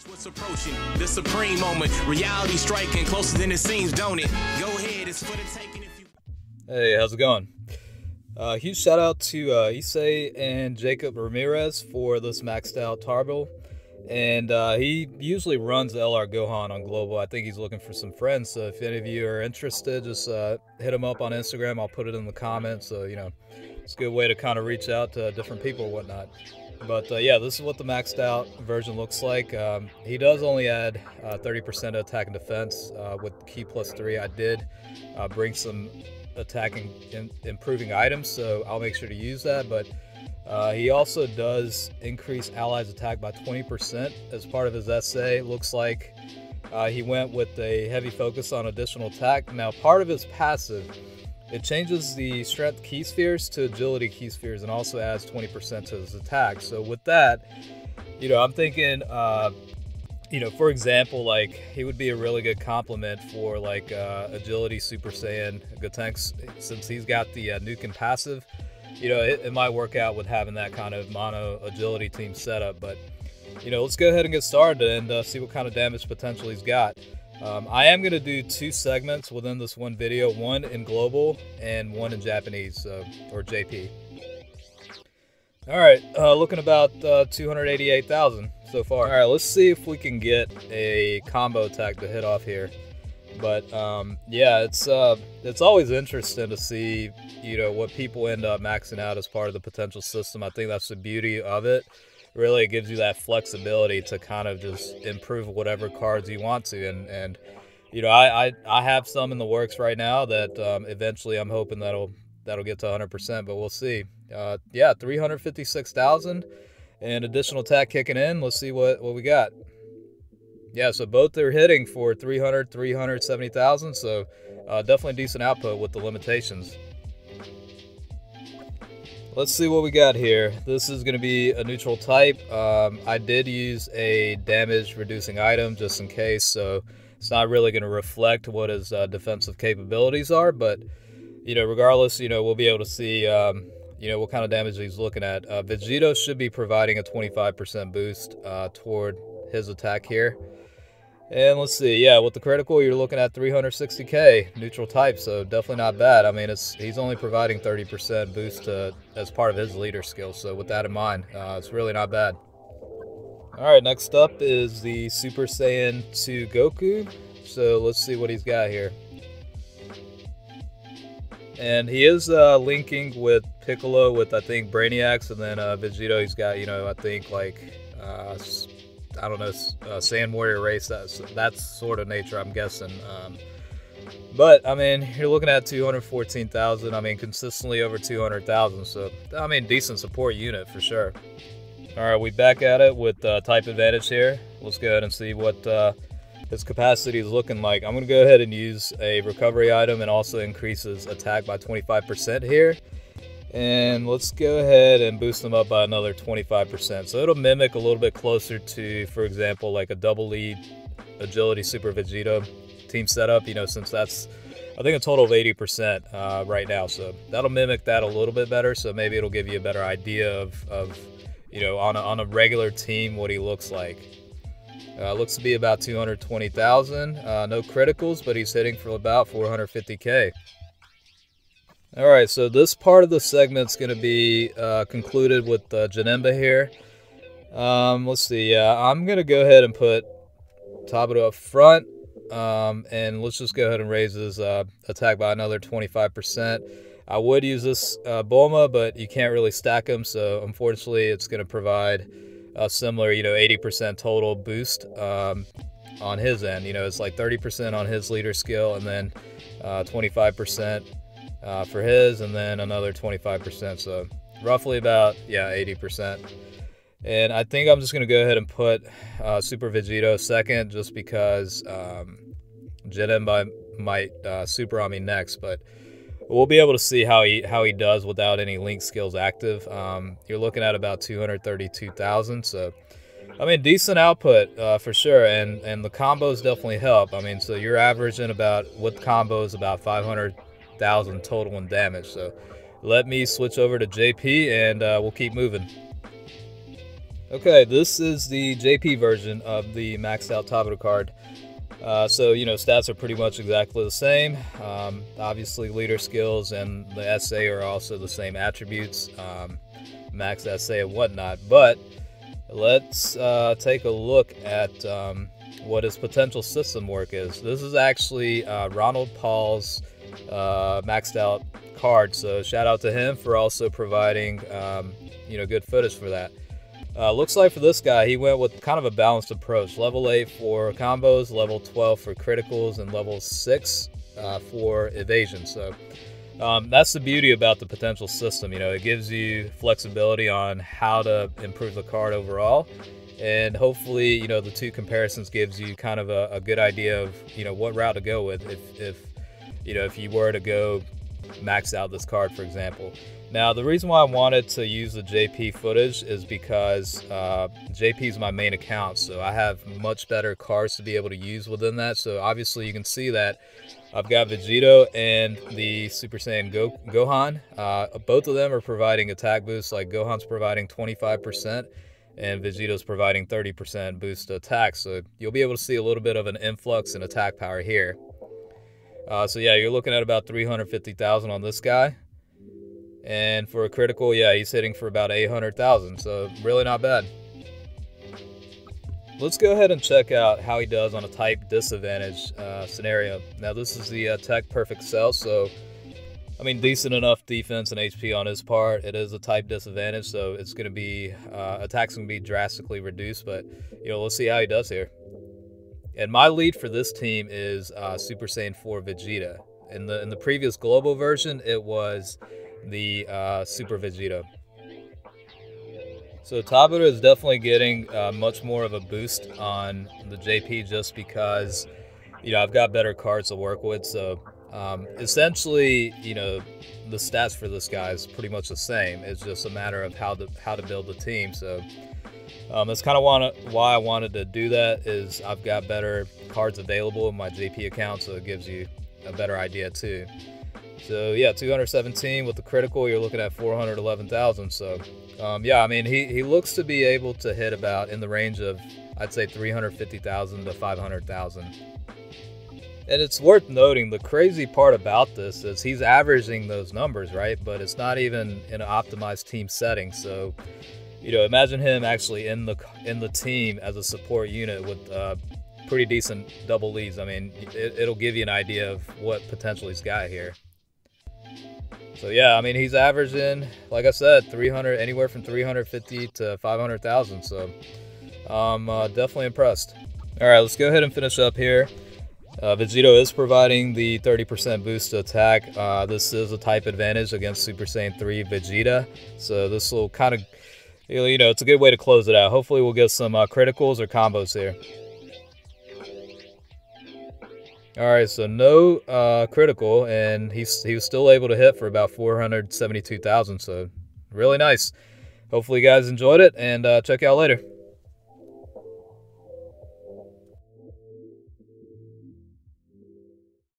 What's approaching the supreme moment, reality striking closer than it seems, don't it? Go ahead, it's for the taking if you. Hey, how's it going? Huge shout out to Issei and Jacob Ramirez for this maxed out Tarble. And he usually runs LR Gohan on Global. I think he's looking for some friends. So if any of you are interested, just hit him up on Instagram. I'll put it in the comments. So, you know, it's a good way to kind of reach out to different people and whatnot. But yeah, this is what the maxed out version looks like. He does only add 30% attack and defense with key +3. I did bring some attacking improving items, so I'll make sure to use that. But he also does increase allies attack by 20% as part of his essay. Looks like he went with a heavy focus on additional attack. Now, part of his passive, it changes the strength key spheres to agility key spheres and also adds 20% to his attack. So with that, you know, I'm thinking, you know, for example, like he would be a really good complement for like agility Super Saiyan Gotenks, since he's got the Nukin passive. You know, it might work out with having that kind of mono agility team setup. But, you know, let's go ahead and get started and see what kind of damage potential he's got. I am going to do 2 segments within this one video, one in global and one in Japanese, or JP. All right, looking about 288,000 so far. All right, let's see if we can get a combo attack to hit off here. But yeah, it's always interesting to see, you know, what people end up maxing out as part of the potential system. I think that's the beauty of it. Really, it gives you that flexibility to kind of just improve whatever cards you want to. And you know, I have some in the works right now that eventually I'm hoping that'll get to 100%, but we'll see. Yeah, 356,000 and additional attack kicking in. Let's see what we got. Yeah, so both are hitting for 370,000, so definitely decent output with the limitations. Let's see what we got here. This is going to be a neutral type. I did use a damage reducing item just in case, so it's not really going to reflect what his defensive capabilities are, but, you know, regardless, you know, we'll be able to see, you know, what kind of damage he's looking at. Vegito should be providing a 25% boost toward his attack here. And let's see, yeah, with the critical, you're looking at 360k neutral type, so definitely not bad. I mean, he's only providing 30% boost as part of his leader skill, so with that in mind, it's really not bad. All right, next up is the Super Saiyan 2 Goku, so let's see what he's got here. And he is linking with Piccolo with, I think, Brainiacs, and then Vegito, he's got, you know, I think, like, I don't know, Saiyan Warrior race, that's sort of nature, I'm guessing. But, I mean, you're looking at 214,000, I mean, consistently over 200,000, so, I mean, decent support unit for sure. All right, we back at it with type advantage here. Let's go ahead and see what his capacity is looking like. I'm going to go ahead and use a recovery item and also increases attack by 25% here. And let's go ahead and boost them up by another 25%. So it'll mimic a little bit closer to, for example, like a double lead agility Super Vegito team setup, you know, since that's, I think, a total of 80% right now. So that'll mimic that a little bit better. So maybe it'll give you a better idea of you know, on a regular team, what he looks like. Looks to be about 220,000. No criticals, but he's hitting for about 450k. All right, so this part of the segment's going to be concluded with Janemba here. Let's see. I'm going to go ahead and put Tabata up front, and let's just go ahead and raise his attack by another 25%. I would use this Bulma, but you can't really stack them, so unfortunately it's going to provide a similar, you know, 80% total boost on his end. You know, it's like 30% on his leader skill, and then 25% for his, and then another 25%, so roughly about, yeah, 80%. And I think I'm just going to go ahead and put Super Vegito second, just because Janemba might super on me next, but we'll be able to see how he does without any link skills active. You're looking at about 232,000, so I mean, decent output for sure, and the combos definitely help. I mean, so you're averaging about, with combos, about 500,000 total in damage. So let me switch over to JP, and we'll keep moving. Okay, this is the JP version of the maxed out Tabata card. So, stats are pretty much exactly the same. Obviously, leader skills and the SA are also the same attributes, max SA and whatnot. But let's take a look at what his potential system work is. This is actually Ronald Paul's maxed out card. So shout out to him for also providing, good footage for that. Looks like for this guy, he went with kind of a balanced approach. Level 8 for combos, level 12 for criticals, and level 6 for evasion. So that's the beauty about the potential system. It gives you flexibility on how to improve the card overall. And hopefully, the two comparisons gives you kind of a good idea of, what route to go with if you were to go max out this card, for example. Now, the reason why I wanted to use the JP footage is because JP is my main account, so I have much better cards to be able to use within that. So obviously you can see that I've got Vegito and the Super Saiyan Gohan. Both of them are providing attack boosts. Like Gohan's providing 25% and Vegito's providing 30% boost to attack. So you'll be able to see a little bit of an influx in attack power here. So yeah, you're looking at about 350,000 on this guy. And for a critical, yeah, he's hitting for about 800,000, so really not bad. Let's go ahead and check out how he does on a type disadvantage scenario. Now, this is the Tech Perfect Cell, so, decent enough defense and HP on his part. It is a type disadvantage, so it's going to be, attacks going to be drastically reduced, but, let's see how he does here. And my lead for this team is Super Saiyan 4 Vegeta. In the previous global version, it was the Super Vegito. So Tabata is definitely getting much more of a boost on the JP just because, I've got better cards to work with. So essentially, the stats for this guy is pretty much the same. It's just a matter of how to build the team. So that's kind of why I wanted to do that. Is I've got better cards available in my JP account, so it gives you a better idea too. So yeah, 217 with the critical, you're looking at 411,000. So yeah, he looks to be able to hit about in the range of, I'd say 350,000 to 500,000. And it's worth noting, the crazy part about this is he's averaging those numbers, right? But it's not even in an optimized team setting. So, imagine him actually in the team as a support unit with pretty decent double leads. It'll give you an idea of what potential he's got here. So yeah, he's averaging, like I said, 300, anywhere from 350 to 500,000. So I'm definitely impressed. All right, let's go ahead and finish up here. Vegito is providing the 30% boost to attack. This is a type advantage against Super Saiyan 3 Vegeta. So this will kind of, it's a good way to close it out. Hopefully we'll get some criticals or combos here. All right, so no critical, and he was still able to hit for about 472,000, so really nice. Hopefully you guys enjoyed it, and check you out later.